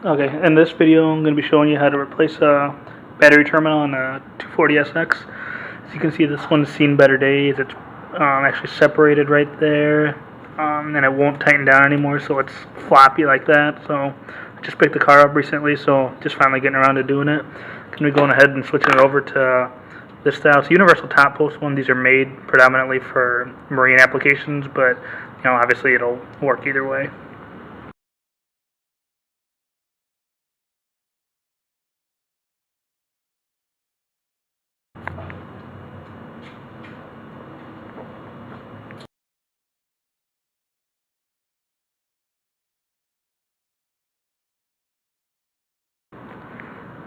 Okay, in this video I'm going to be showing you how to replace a battery terminal on a 240sx. As you can see, this one's seen better days. It's actually separated right there, and it won't tighten down anymore, so it's floppy like that. So I just picked the car up recently, so just finally getting around to doing it. I'm going to be going ahead and switching it over to this style. It's a universal top post one. These are made predominantly for marine applications, but obviously it'll work either way.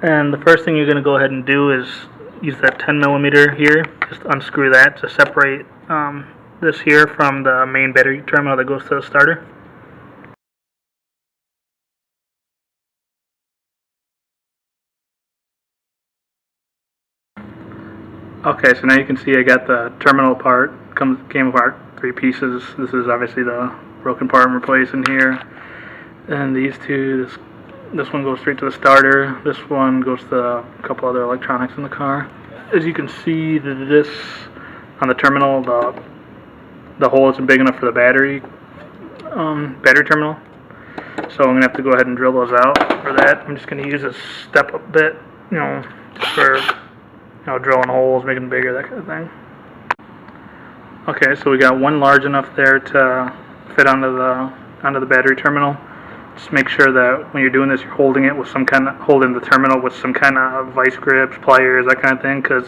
And the first thing you're going to go ahead and do is use that 10mm here. Just unscrew that to separate this here from the main battery terminal that goes to the starter. Okay, so now you can see I got the terminal part, came apart 3 pieces. This is obviously the broken part I'm replacing here. And these two, this one goes straight to the starter. This one goes to a couple other electronics in the car. As you can see, this on the terminal, the hole isn't big enough for the battery terminal. So I'm gonna have to go ahead and drill those out. For that, I'm just gonna use a step-up bit, just for drilling holes, making them bigger, that kind of thing. Okay, so we got one large enough there to fit onto the battery terminal. Just make sure that when you're doing this, you're holding the terminal with some kind of vice grips, pliers, that kind of thing, because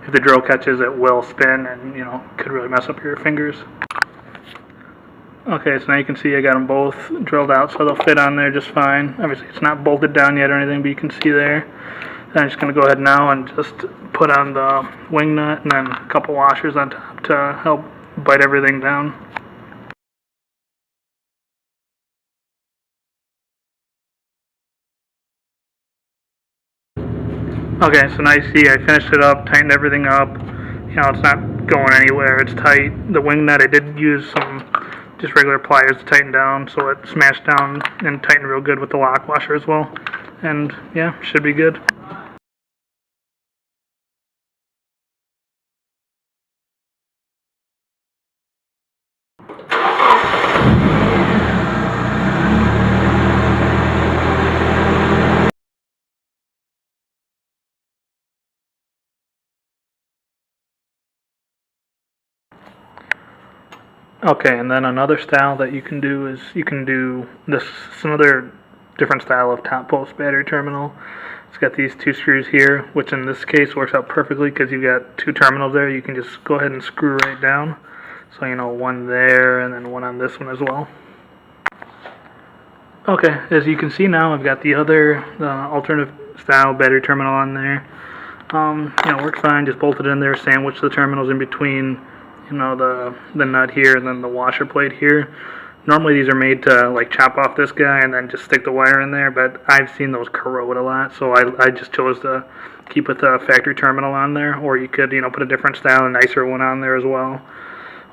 if the drill catches, it will spin and could really mess up your fingers. Okay, so now you can see I got them both drilled out, so they'll fit on there just fine. Obviously, it's not bolted down yet or anything, but you can see there. And I'm just going to go ahead now and just put on the wing nut and then a couple washers on top to help bite everything down. Okay, so now you see I finished it up, tightened everything up. It's not going anywhere, it's tight. The wing nut, I did use some just regular pliers to tighten down, so it smashed down and tightened real good with the lock washer as well. And yeah, should be good. Okay, and then another style that you can do is another different style of top post battery terminal. It's got these 2 screws here, which in this case works out perfectly because you've got 2 terminals there. You can just go ahead and screw right down. So one there and then one on this one as well. Okay, as you can see now, I've got the alternative style battery terminal on there. Works fine. Just bolted in there, sandwiched the terminals in between the nut here and then the washer plate here. Normally these are made to chop off this guy and then just stick the wire in there, but I've seen those corrode a lot, so I just chose to keep with the factory terminal on there, or you could put a different style, a nicer one on there as well.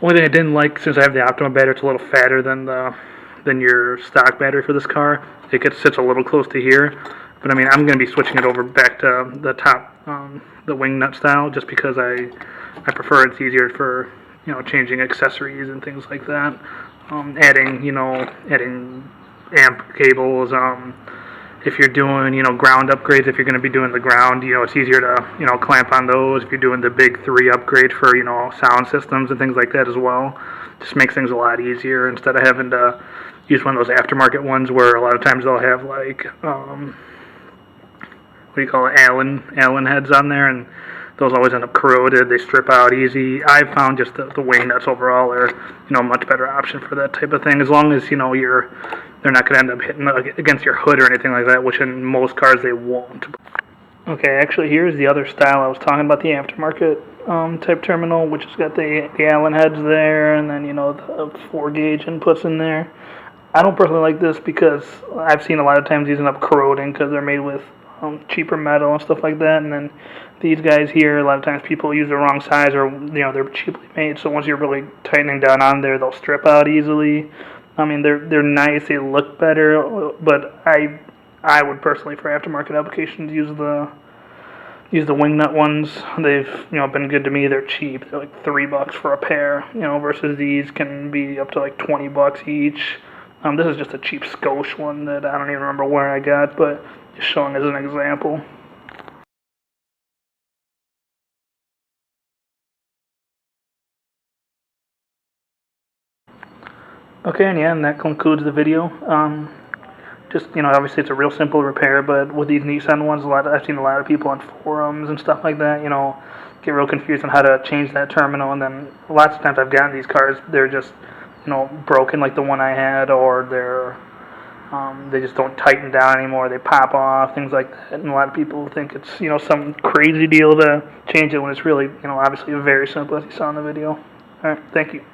Only thing I didn't like, since I have the Optima battery, it's a little fatter than your stock battery for this car. It sits a little close to here, but I'm going to be switching it over back to the top, the wing nut style, just because I prefer it's easier for changing accessories and things like that. Adding amp cables. If you're doing ground upgrades, if you're going to be doing the ground, it's easier to clamp on those. If you're doing the big 3 upgrade for sound systems and things like that as well, just makes things a lot easier instead of having to use one of those aftermarket ones where a lot of times they'll have Allen heads on there, and those always end up corroded. They strip out easy. I've found just the wing nuts overall are a much better option for that type of thing, as long as they're not going to end up hitting against your hood or anything like that, which in most cars they won't. Okay, actually here's the other style I was talking about, the aftermarket type terminal, which has got the Allen heads there, and then the 4-gauge inputs in there. I don't personally like this because I've seen a lot of times these end up corroding because they're made with cheaper metal and stuff like that, and then these guys here, a lot of times people use the wrong size, or they're cheaply made, so once you're really tightening down on there, they'll strip out easily. They're nice, they look better, but I I would personally, for aftermarket applications, use the wing nut ones. They've been good to me. They're cheap. They're like $3 for a pair. Versus these can be up to like $20 each. This is just a cheap Scosche one that I don't even remember where I got, but just showing as an example. Okay, and that concludes the video. Just, obviously it's a real simple repair, but with these Nissan ones, I've seen a lot of people on forums and stuff like that, get real confused on how to change that terminal, and then lots of times I've gotten these cars, they're just, broken like the one I had, or they just don't tighten down anymore, they pop off, things like that, and a lot of people think it's, some crazy deal to change it when it's really, obviously very simple, as you saw in the video. Alright, thank you.